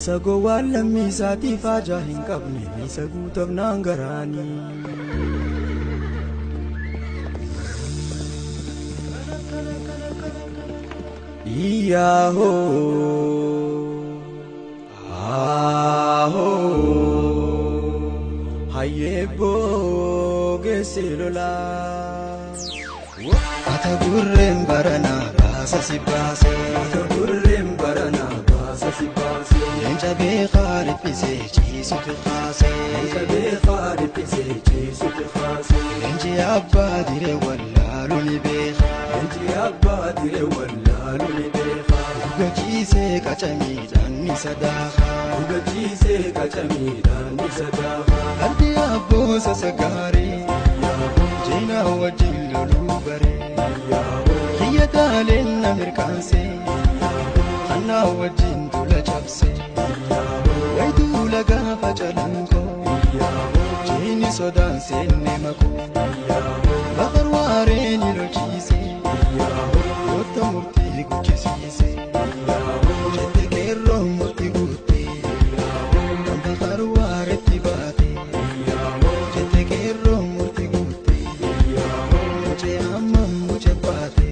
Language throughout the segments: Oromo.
Sago wala misati faja hinkabne sagu tabnang garani Iyaho aho hayebo geselola Atagurrem barana basa si basa Atagurrem barana basa si basa Enja be kharif se chisu te khase Enja be kharif se chisu te khase Enji abba dire walla luni be Enji abba dire walla luni be Uga chise kachami dani sadaha Uga chise kachami dani sadaha Ardi abbo sasagari Jina wajillo lubare Hiya dalin amirkanse Anna wajin dula chapse Waitu laga fajalanko Jini sodan senne mako Bakar ware nilo chise Yota murti kuchise Jete kero murti gutte Bakar ware tibate Jete kero murti gutte Muche amam muche pate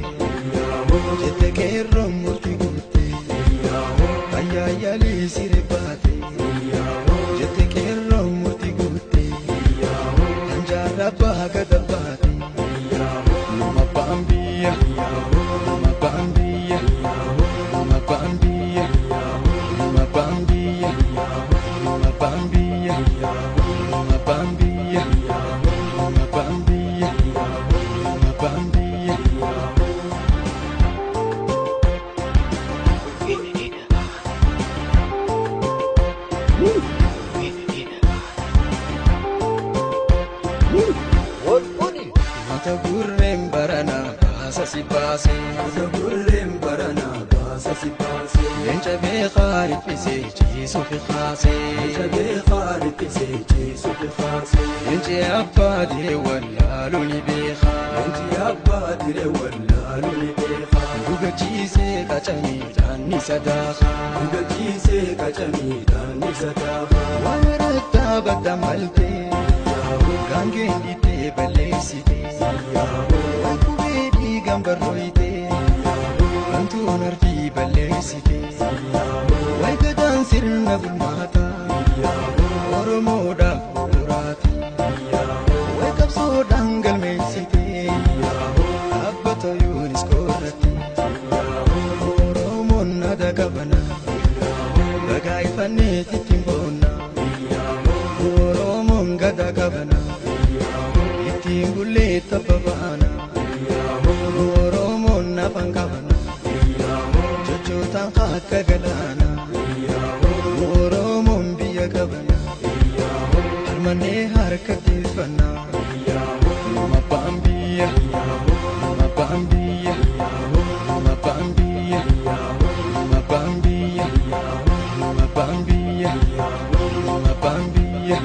Jete kero murti gutte Ayayali siripate Jete kero murti gutte Anjara baga dabate Mama bambia Mama bambia Mama bambia Mama bambia Mama bambia Mama bambia Mama bambia Mama bambia Atagurrem barana basa si base Atagurrem barana basa si base Enja be kharif se chisu fi khase Enja be kharif se chisu fi khase Enji abba dire walla luni be Enji abba dire walla luni be Uga chise kachami dani sadaha Uga chise kachami dani sadaha Warata bada malte Gange ndite balesite Wakubedi gambaroite Antu nardi balesite Waika dansir nabulmata Oromoda kurati Waikap so dangal mesite Abbato yunis korati Oromon nada kabana Bagai faneti timbona Oromon gada kabana Timbule tapabana Oromon napangkabana Jojo tangkat kagalana Oromon biya kabana Harmane harkatifana Mama bambia Mama bambia Mama bambia Mama bambia Mama bambia Mama bambia